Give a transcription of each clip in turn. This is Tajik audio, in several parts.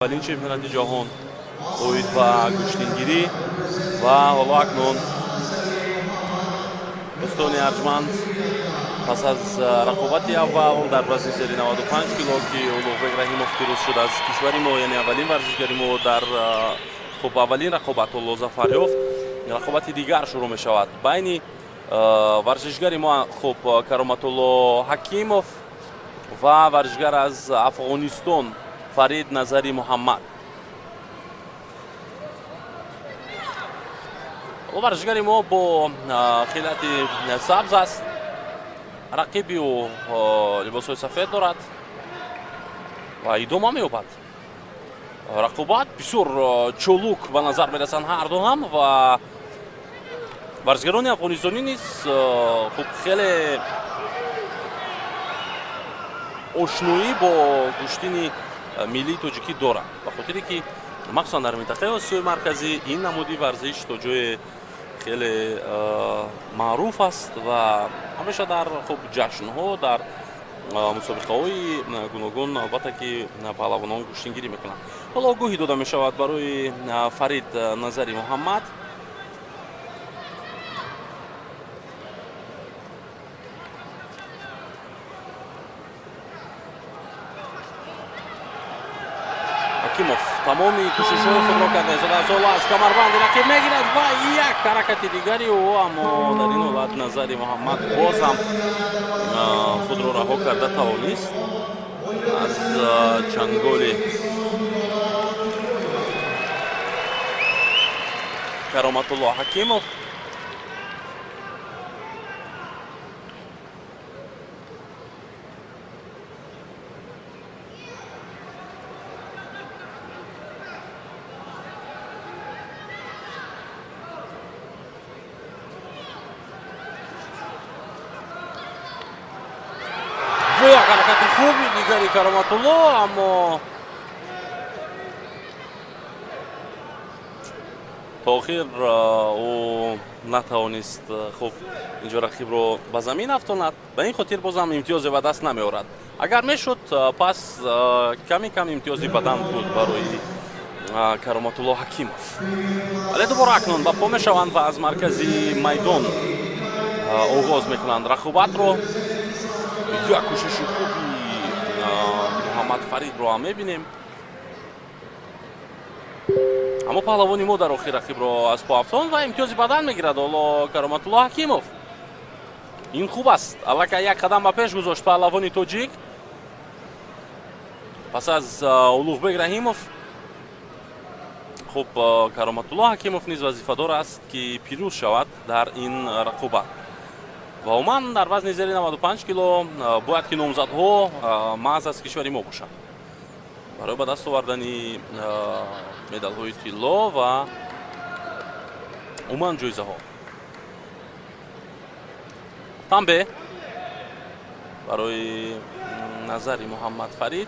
اولین چمپیونات جهان اوید و گوشتینگیری و حالا اکنون دوستان ارجمند پس از رقابت اول در وزن زیر 95 کیلو که اولوغبک رحیموف پیروز شد از کشور ما، یعنی اولین ورزشکاری ما در اولین رقابت الله ظفر یافت. رقابت دیگر شروع می شود بین ورزشکاری ما کرامت الله حکیموف و ورزشکار از افغانستان فرید نظری محمد. ورزشکاری ما با خیلت سبز است، رقیبی و لباسهای سفید دارد و ادامه می‌یابد. رقابت بسیار چالوک به نظر می‌رسند هر دو هم و ورزشکاران افغانستانی نیز خیلی آشنایی با گوشتین ملی تاجیکی دارند، به خاطری که مخصوصا در منطقه آسیای مرکزی این نمودی ورزش تا جای خیلی معروف است و همیشه در جشن‌ها در مسابقه‌های گوناگون البته که پهلوانان گوشتینگیری میکنند. حالا آگاهی داده میشود برای فرید نظری محمد. حکیموف تمامی کوشش‌های خود را کرده است، از کمربند رقیب میگیرد و یک حرکت دیگری او، اما در این حالت نظری محمد باز هم خود را رها کرده توانست از چنگال کرامت الله حکیموف. و یک حرکت خوبی دیگری کرامت الله، اما تا آخر او نتوانست خوب اینجا رقیب رو به زمین افشاند. به این خاطر بازم امتیازی به دست نمیآورد. اگر میشد پس کمی امتیازی بدن بود برای کرامت الله حکیموف. ولی دوباره اکنون به پا میشوند و از مرکزی میدان آغاز میکنند رقابت رو. یک کوشش خوبی محمد فرید رو هم میبینیم، اما پهلوانی ما در آخر رقیب را از پا افشاند و امتیازی بدن میگیرد. حالا کرامت الله حکیموف این خوب است، البته یک قدم به پیش گذاشت پهلوانی تاجیک پس از اولوغبک رحیموف. خب کرامت الله حکیموف نیز وظیفه‌دار است که پیروز شود در این رقابت و عموما در وزن زیر 95 کیلو باید که نامزدها محض از کشور ما باشند برای به دست آوردن مدال های طلا و عموما جایزه ها. تنبه برای نظری محمد فرید.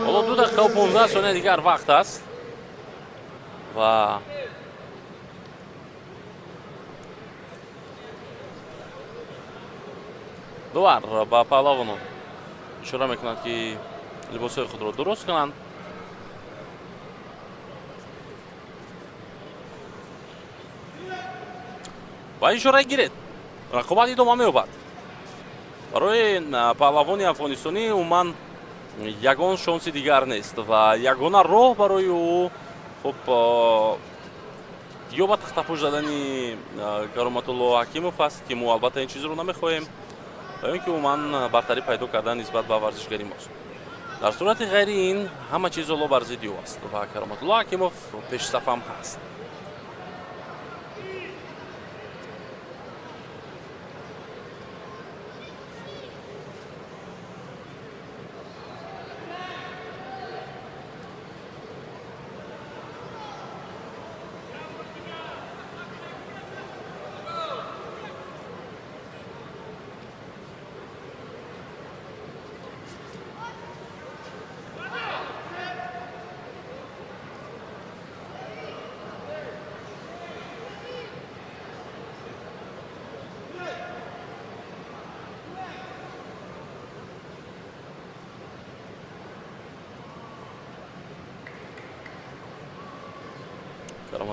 حالا 2 دقیقه و 15 ثانیه دیگر وقت است و دوبار با پهلوانان اشاره میکنند که لباسهای خود را درست کنند. و اشاره گیرید رقابت ادامه می‌یابد. برای پهلوانی افغانستانی عموما یگان شانسی دیگر نیست و یگانه راه برای او خب یا به تخت‌پوش زدنی کرامت الله حکیموف است که ما البته این چیز رو نمیخواهیم و اینکه عموما برتری پیدا کردن نسبت به ورزشکاری ماست. در صورت غیر این همه چیز الله بر ضد او است و کرامت الله حکیموف پیش صف هم هست.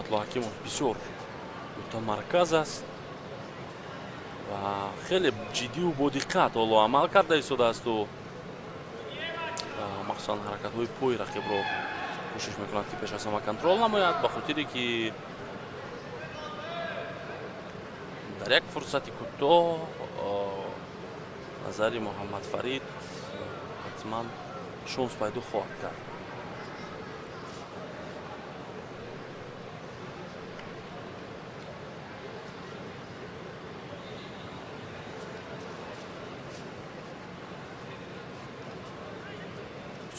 Караматулло Ҳакимов бисёр мутамарказ аст ва хеле ҷиддию бодиққат ҳоло амал карда истодаасту махсусан ҳаракатҳои пои рақибро кӯшиш мекунад ки пеш аз ҳама контрол намояд, ба хотире ки дар як фурсати кӯтоҳ назари Муҳаммадфарид ҳатман шонс пайдо хоҳад кард.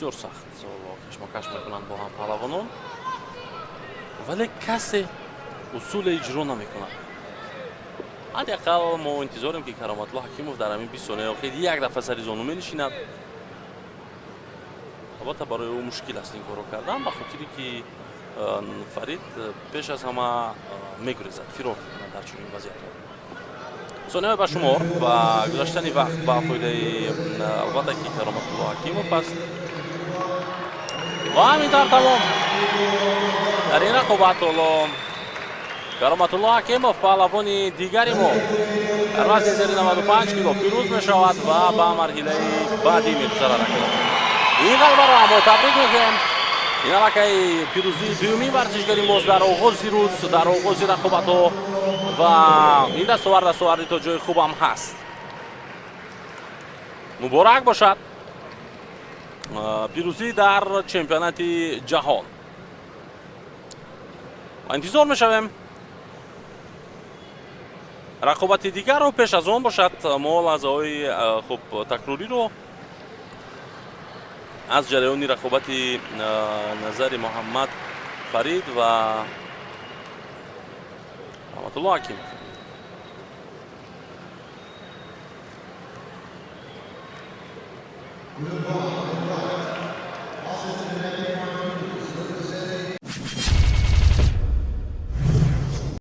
бисёр сахт кашмакаш мекунанд бо ҳам паҳлавонон, вале касе усуле иҷро намекунад. ҳадақал мо интизорем ки Караматулло Ҳакимов дар ҳамин 20 сонияи охир як дафъа сари зону менишинад. албатта барои ӯ мушкил аст ин корро кардан, ба хотире ки Фарид пеш аз ҳама мегурезад, фирор мекунад дар чунин вазъиятҳо. сониҳои ба шумор ва гузаштани вақт ба фоидаи албатта ки Караматулло Ҳакимов аст. ва ҳамин дар тамом дар ин рақобат ҳоло Караматулло Ҳакимов паҳлавони дигари мо дар вазни зери 95 кило пирӯз мешавад ва ба марҳилаи баъдӣ мегузарад. ин ғалабаро ҳам мо табрик мегӯем. ин аллакай пирӯзии дуюмин варзишгари мост дар оғози рӯз, дар оғози рақобатҳо ва ин дастоварди то ҷои хубам ҳаст. муборак бошад пирӯзӣ дар чемпионати ҷаҳон. интизор мешавем рақобати дигарро. пеш аз он бошад мо лаҳзаҳои хуб такрориро аз ҷараёни рақобати назари Муҳаммадфарид ва Караматулло Ҳакимов.